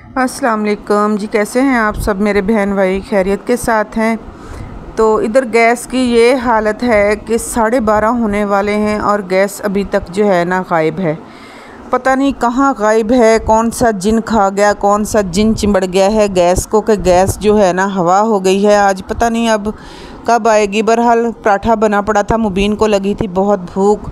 अस्सलाम वालेकुम जी। कैसे हैं आप सब मेरे बहन भाई? खैरियत के साथ हैं। तो इधर गैस की ये हालत है कि 12:30 होने वाले हैं और गैस अभी तक जो है ना गायब है। पता नहीं कहाँ गायब है, कौन सा जिन खा गया, कौन सा जिन चिंबड़ गया है गैस को कि गैस जो है ना हवा हो गई है। आज पता नहीं अब कब आएगी। बहरहाल पराठा बना पड़ा था, मुबीन को लगी थी बहुत भूख,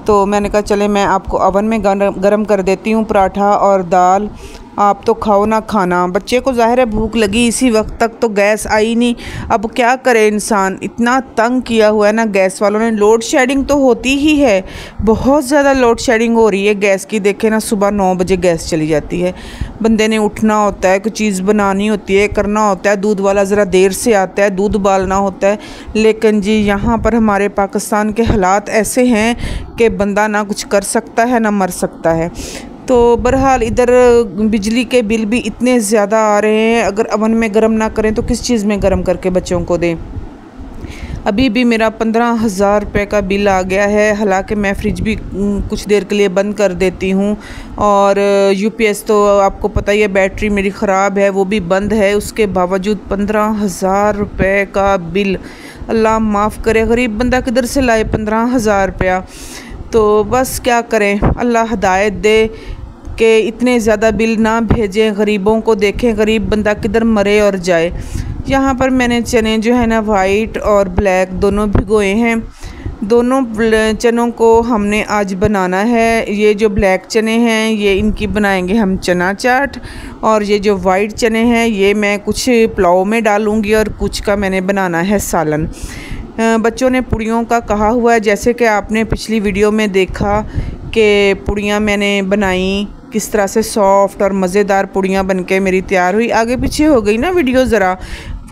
तो मैंने कहा चले मैं आपको ओवन में गरम कर देती हूँ पराठा और दाल, आप तो खाओ ना खाना। बच्चे को ज़ाहिर है भूख लगी, इसी वक्त तक तो गैस आई नहीं। अब क्या करे इंसान, इतना तंग किया हुआ है ना गैस वालों ने। लोड शेडिंग तो होती ही है, बहुत ज़्यादा लोड शेडिंग हो रही है गैस की। देखे ना सुबह 9 बजे गैस चली जाती है, बंदे ने उठना होता है, कोई चीज़ बनानी होती है, करना होता है। दूध वाला ज़रा देर से आता है, दूध उबालना होता है। लेकिन जी यहाँ पर हमारे पाकिस्तान के हालात ऐसे हैं कि बंदा ना कुछ कर सकता है ना मर सकता है। तो बहरहाल इधर बिजली के बिल भी इतने ज़्यादा आ रहे हैं, अगर अवन में गर्म ना करें तो किस चीज़ में गर्म करके बच्चों को दें। अभी भी मेरा 15,000 रुपये का बिल आ गया है। हालांकि मैं फ्रिज भी कुछ देर के लिए बंद कर देती हूँ, और यूपीएस तो आपको पता ही है बैटरी मेरी ख़राब है, वो भी बंद है। उसके बावजूद 15,000 रुपये का बिल, अल्लाह माफ़ करे, गरीब बंदा किधर से लाए 15,000 रुपया। तो बस क्या करें, अल्लाह हदायत दे कि इतने ज़्यादा बिल ना भेजें, गरीबों को देखें गरीब बंदा किधर मरे और जाए। यहाँ पर मैंने चने जो है ना वाइट और ब्लैक दोनों भिगोए हैं। दोनों चनों को हमने आज बनाना है। ये जो ब्लैक चने हैं ये इनकी बनाएंगे हम चना चाट, और ये जो वाइट चने हैं ये मैं कुछ पुलाव में डालूँगी और कुछ का मैंने बनाना है सालन। बच्चों ने पुड़ियों का कहा हुआ है, जैसे कि आपने पिछली वीडियो में देखा कि पुड़ियाँ मैंने बनाई किस तरह से सॉफ्ट और मज़ेदार पुड़ियाँ बनके मेरी तैयार हुई। आगे पीछे हो गई ना वीडियो ज़रा,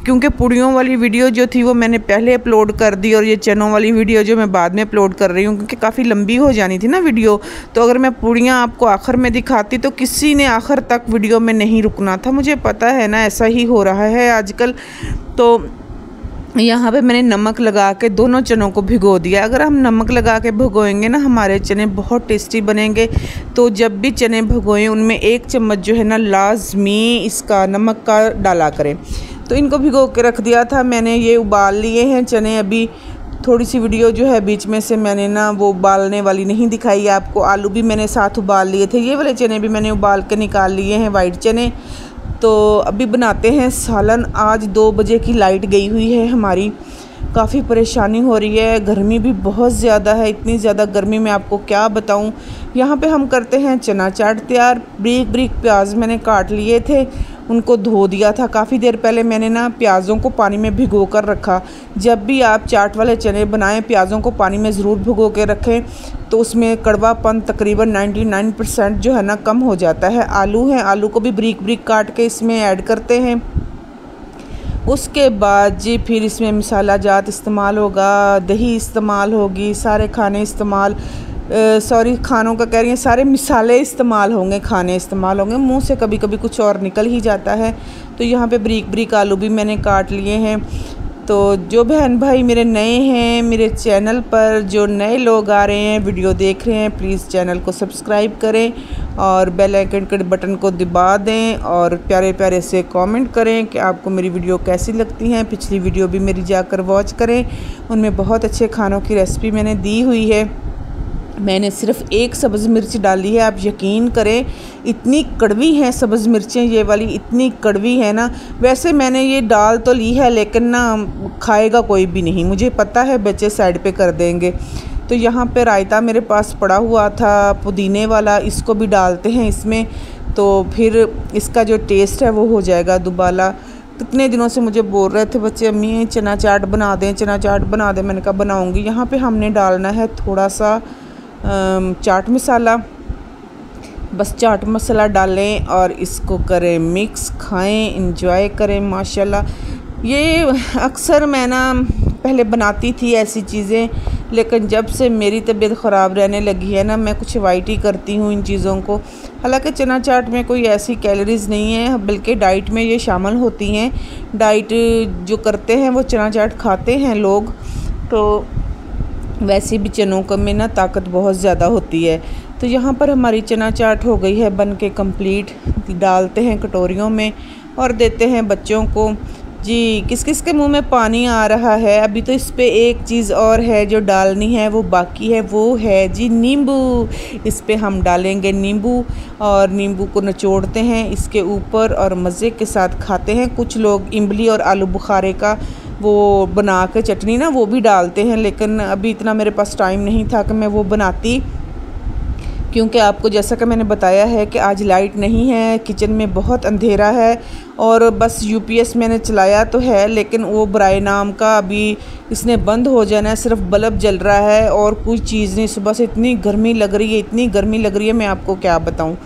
क्योंकि पुड़ियों वाली वीडियो जो थी वो मैंने पहले अपलोड कर दी, और ये चनों वाली वीडियो जो मैं बाद में अपलोड कर रही हूँ क्योंकि काफ़ी लंबी हो जानी थी ना वीडियो। तो अगर मैं पुड़ियाँ आपको आखिर में दिखाती तो किसी ने आखिर तक वीडियो में नहीं रुकना था। मुझे पता है ना ऐसा ही हो रहा है आजकल। तो यहाँ पे मैंने नमक लगा के दोनों चनों को भिगो दिया। अगर हम नमक लगा के भिगोएंगे ना हमारे चने बहुत टेस्टी बनेंगे। तो जब भी चने भिगोएं उनमें 1 चम्मच जो है ना लाजमी इसका नमक का डाला करें। तो इनको भिगो के रख दिया था मैंने। ये उबाल लिए हैं चने। अभी थोड़ी सी वीडियो जो है बीच में से मैंने ना वो उबालने वाली नहीं दिखाई आपको। आलू भी मैंने साथ उबाल लिए थे, ये वाले चने भी मैंने उबाल के निकाल लिए हैं, वाइट चने। तो अभी बनाते हैं सालन। आज 2 बजे की लाइट गई हुई है हमारी, काफ़ी परेशानी हो रही है, गर्मी भी बहुत ज़्यादा है। इतनी ज़्यादा गर्मी में आपको क्या बताऊं। यहाँ पे हम करते हैं चना चाट तैयार। ब्रीक ब्रीक प्याज मैंने काट लिए थे, उनको धो दिया था काफ़ी देर पहले मैंने ना प्याज़ों को पानी में भिगो कर रखा। जब भी आप चाट वाले चने बनाएं प्याज़ों को पानी में ज़रूर भिगो के रखें, तो उसमें कड़वापन तकरीबन 99% जो है ना कम हो जाता है। आलू हैं, आलू को भी ब्रीक ब्रीक काट के इसमें ऐड करते हैं। उसके बाद जी फिर इसमें मसाला जात इस्तेमाल होगा, दही इस्तेमाल होगी, सारे खाने इस्तेमाल खानों का कह रही हैं, सारे मिसाले इस्तेमाल होंगे, खाने इस्तेमाल होंगे। मुंह से कभी कभी कुछ और निकल ही जाता है। तो यहाँ पे ब्रीक ब्रीक आलू भी मैंने काट लिए हैं। तो जो बहन भाई मेरे नए हैं मेरे चैनल पर, जो नए लोग आ रहे हैं वीडियो देख रहे हैं, प्लीज़ चैनल को सब्सक्राइब करें और बेल आइकन के बटन को दबा दें, और प्यारे प्यारे से कमेंट करें कि आपको मेरी वीडियो कैसी लगती हैं। पिछली वीडियो भी मेरी जाकर वॉच करें, उनमें बहुत अच्छे खानों की रेसिपी मैंने दी हुई है। मैंने सिर्फ 1 सब्ज़ मिर्च डाली है, आप यकीन करें इतनी कड़वी हैं सब्ज़ मिर्चें, ये वाली इतनी कड़वी है ना। वैसे मैंने ये डाल तो ली है लेकिन ना खाएगा कोई भी नहीं, मुझे पता है बच्चे साइड पे कर देंगे। तो यहाँ पे रायता मेरे पास पड़ा हुआ था पुदीने वाला, इसको भी डालते हैं इसमें, तो फिर इसका जो टेस्ट है वो हो जाएगा दुबाला। कितने दिनों से मुझे बोल रहे थे बच्चे अम्मी चना चाट बना दें, चना चाट बना दें। मैंने कहा बनाऊँगी। यहाँ पर हमने डालना है थोड़ा सा चाट मसाला, बस चाट मसाला डालें और इसको करें मिक्स, खाएं, इंजॉय करें माशाल्लाह। ये अक्सर मैं ना पहले बनाती थी ऐसी चीज़ें, लेकिन जब से मेरी तबीयत ख़राब रहने लगी है ना मैं कुछ अवॉइड ही करती हूँ इन चीज़ों को। हालांकि चना चाट में कोई ऐसी कैलोरीज़ नहीं है, बल्कि डाइट में ये शामिल होती हैं। डाइट जो करते हैं वो चना चाट खाते हैं लोग, तो वैसे भी चनों में ना ताकत बहुत ज़्यादा होती है। तो यहाँ पर हमारी चना चाट हो गई है बन के कंप्लीट। डालते हैं कटोरियों में और देते हैं बच्चों को। जी किस किस के मुंह में पानी आ रहा है। अभी तो इस पे एक चीज़ और है जो डालनी है, वो बाकी है, वो है जी नींबू। इस पे हम डालेंगे नींबू और नींबू को निचोड़ते हैं इसके ऊपर और मज़े के साथ खाते हैं। कुछ लोग इमली और आलू बुखारे का वो बना के चटनी ना वो भी डालते हैं, लेकिन अभी इतना मेरे पास टाइम नहीं था कि मैं वो बनाती, क्योंकि आपको जैसा कि मैंने बताया है कि आज लाइट नहीं है, किचन में बहुत अंधेरा है और बस यूपीएस मैंने चलाया तो है, लेकिन वो बराए नाम का अभी इसने बंद हो जाना है, सिर्फ बल्ब जल रहा है और कोई चीज़ नहीं। सुबह से इतनी गर्मी लग रही है, इतनी गर्मी लग रही है, मैं आपको क्या बताऊं।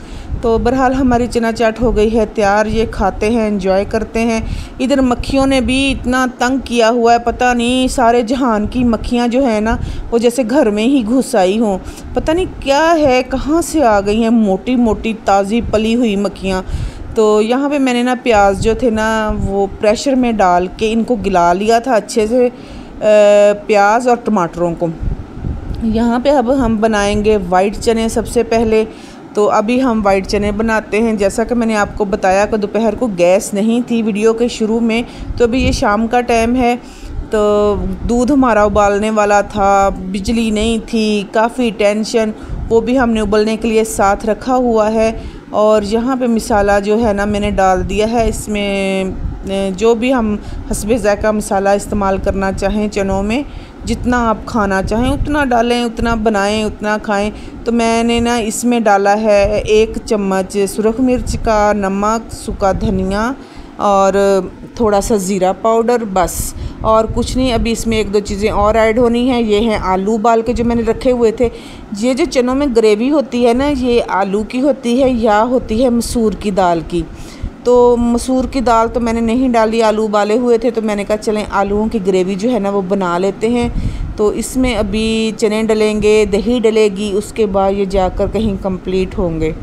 तो बहरहाल हमारी चना चाट हो गई है तैयार। ये खाते हैं, एंजॉय करते हैं। इधर मक्खियों ने भी इतना तंग किया हुआ है, पता नहीं सारे जहान की मक्खियाँ जो है ना वो जैसे घर में ही घुस आई हों, पता नहीं क्या है, कहाँ से आ गई हैं मोटी मोटी ताज़ी पली हुई मक्खियाँ। तो यहाँ पे मैंने ना प्याज जो थे ना वो प्रेशर में डाल के इनको गिला लिया था अच्छे से, प्याज और टमाटरों को। यहाँ पे अब हम बनाएंगे वाइट चने सबसे पहले। तो अभी हम वाइट चने बनाते हैं। जैसा कि मैंने आपको बताया कि दोपहर को गैस नहीं थी वीडियो के शुरू में, तो अभी ये शाम का टाइम है। तो दूध हमारा उबालने वाला था, बिजली नहीं थी, काफ़ी टेंशन, वो भी हमने उबलने के लिए साथ रखा हुआ है। और यहाँ पे मसाला जो है ना मैंने डाल दिया है। इसमें जो भी हम हस्बे ज़ायक़ा मसाला इस्तेमाल करना चाहें चनों में, जितना आप खाना चाहें उतना डालें, उतना बनाएं, उतना खाएं। तो मैंने ना इसमें डाला है 1 चम्मच सुरख मिर्च का, नमक, सूखा धनिया और थोड़ा सा ज़ीरा पाउडर, बस और कुछ नहीं। अभी इसमें 1-2 चीज़ें और ऐड होनी हैं। ये हैं आलू उबाल के जो मैंने रखे हुए थे। ये जो चनों में ग्रेवी होती है ना, ये आलू की होती है या होती है मसूर की दाल की। तो मसूर की दाल तो मैंने नहीं डाली, आलू उबाले हुए थे, तो मैंने कहा चलें आलूओं की ग्रेवी जो है ना वो बना लेते हैं। तो इसमें अभी चने डलेंगे, दही डलेगी, उसके बाद ये जाकर कहीं कंप्लीट होंगे।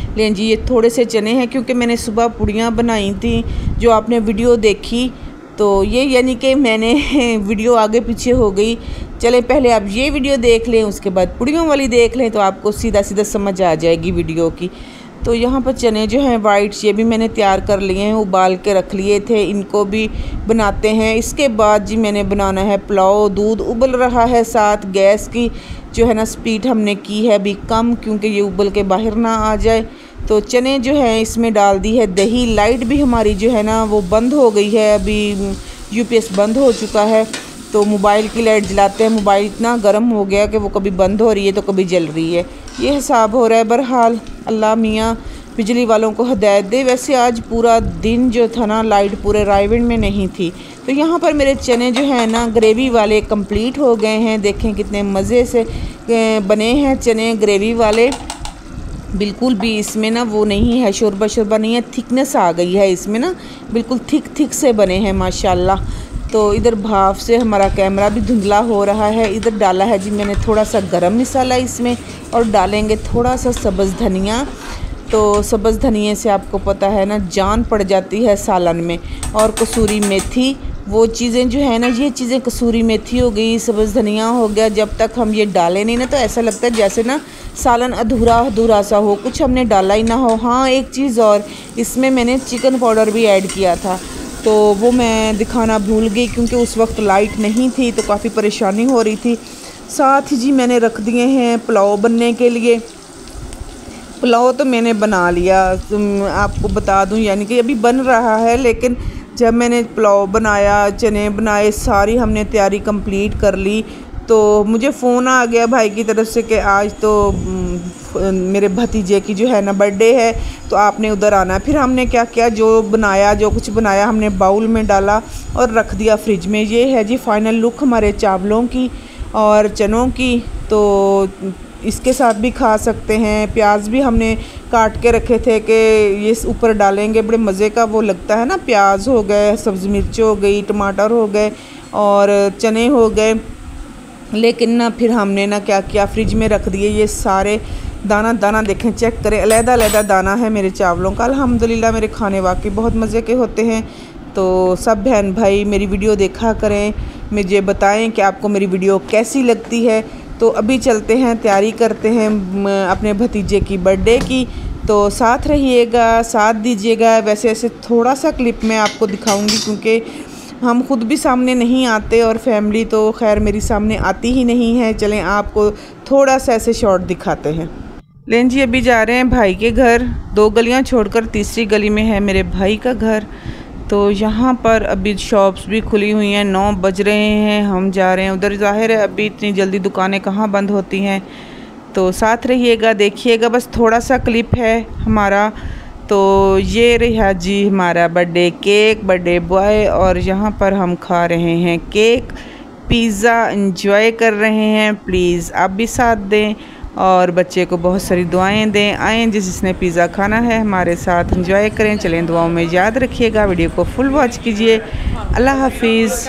लेकिन जी ये थोड़े से चने हैं क्योंकि मैंने सुबह पूड़ियाँ बनाई थी जो आपने वीडियो देखी, तो ये यानी कि मैंने वीडियो आगे पीछे हो गई। चले पहले आप ये वीडियो देख लें, उसके बाद पूड़ियों वाली देख लें, तो आपको सीधा सीधा समझ आ जाएगी वीडियो की। तो यहाँ पर चने जो हैं वाइट, ये भी मैंने तैयार कर लिए हैं, उबाल के रख लिए थे, इनको भी बनाते हैं। इसके बाद जी मैंने बनाना है पुलाव। दूध उबल रहा है, साथ गैस की जो है ना स्पीड हमने की है अभी कम, क्योंकि ये उबल के बाहर ना आ जाए। तो चने जो हैं इसमें डाल दी है दही। लाइट भी हमारी जो है ना वो बंद हो गई है, अभी यूपीएस बंद हो चुका है। तो मोबाइल की लाइट जलाते हैं, मोबाइल इतना गर्म हो गया कि वो कभी बंद हो रही है तो कभी जल रही है, ये हिसाब हो रहा है। बहरहाल अल्लाह मियाँ बिजली वालों को हिदायत दे। वैसे आज पूरा दिन जो था ना लाइट पूरे रायविंड में नहीं थी। तो यहाँ पर मेरे चने जो हैं ना ग्रेवी वाले कंप्लीट हो गए हैं। देखें कितने मज़े से बने हैं चने ग्रेवी वाले, बिल्कुल भी इसमें ना वो नहीं है, शोरबा शोरबा नहीं है, थिकनेस आ गई है इसमें ना, बिल्कुल थिक से बने हैं माशाल्लाह। तो इधर भाप से हमारा कैमरा भी धुंधला हो रहा है। इधर डाला है जी मैंने थोड़ा सा गरम मसाला इसमें, और डालेंगे थोड़ा सा सब्ज़ धनिया। तो सब्ज़ धनिए से आपको पता है ना जान पड़ जाती है सालन में। और कसूरी मेथी, वो चीज़ें जो है ना, ये चीज़ें कसूरी मेथी हो गई, सब्ज़ धनिया हो गया, जब तक हम ये डालें नहीं ना तो ऐसा लगता है जैसे ना सालन अधूरा अधूरा सा हो, कुछ हमने डाला ही ना हो। हाँ एक चीज़ और, इसमें मैंने चिकन पाउडर भी ऐड किया था, तो वो मैं दिखाना भूल गई क्योंकि उस वक्त लाइट नहीं थी तो काफ़ी परेशानी हो रही थी। साथ ही जी मैंने रख दिए हैं पुलाव बनने के लिए। पुलाव तो मैंने बना लिया, आपको बता दूं, यानी कि अभी बन रहा है, लेकिन जब मैंने पुलाव बनाया, चने बनाए, सारी हमने तैयारी कंप्लीट कर ली, तो मुझे फ़ोन आ गया भाई की तरफ से कि आज तो मेरे भतीजे की जो है ना बर्थडे है, तो आपने उधर आना। फिर हमने क्या किया, जो बनाया, जो कुछ बनाया हमने बाउल में डाला और रख दिया फ्रिज में। ये है जी फाइनल लुक हमारे चावलों की और चनों की। तो इसके साथ भी खा सकते हैं। प्याज भी हमने काट के रखे थे कि ये ऊपर डालेंगे, बड़े मज़े का वो लगता है ना। प्याज हो गए, सब्ज़ी मिर्च हो गई, टमाटर हो गए और चने हो गए। लेकिन ना फिर हमने ना क्या किया, फ्रिज में रख दिए ये सारे। दाना दाना देखें, चेक करें, अलग-अलग दाना है मेरे चावलों का। अल्हम्दुलिल्लाह मेरे खाने वाकई बहुत मज़े के होते हैं। तो सब बहन भाई मेरी वीडियो देखा करें, मुझे बताएं कि आपको मेरी वीडियो कैसी लगती है। तो तो अभी चलते हैं, तैयारी करते हैं अपने भतीजे की बर्थडे की। तो साथ रहिएगा, साथ दीजिएगा। वैसे ऐसे थोड़ा सा क्लिप मैं आपको दिखाऊंगी क्योंकि हम खुद भी सामने नहीं आते और फैमिली तो खैर मेरी सामने आती ही नहीं है। चलें आपको थोड़ा सा ऐसे शॉर्ट दिखाते हैं। लें जी, अभी जा रहे हैं भाई के घर। 2 गलियां छोड़कर तीसरी गली में है मेरे भाई का घर। तो यहाँ पर अभी शॉप्स भी खुली हुई हैं, 9 बज रहे हैं, हम जा रहे हैं उधर। ज़ाहिर है अभी इतनी जल्दी दुकानें कहाँ बंद होती हैं। तो साथ रहिएगा, देखिएगा। बस थोड़ा सा क्लिप है हमारा। तो ये रहा जी हमारा बर्थडे केक, बर्थडे बॉय, और यहाँ पर हम खा रहे हैं केक, पिज़्ज़ा इंजॉय कर रहे हैं। प्लीज़ आप भी साथ दें और बच्चे को बहुत सारी दुआएं दें। आएँ जिसने पिज़्ज़ा खाना है हमारे साथ इंजॉय करें। चलें, दुआओं में याद रखिएगा। वीडियो को फुल वॉच कीजिए। अल्लाह हाफिज़।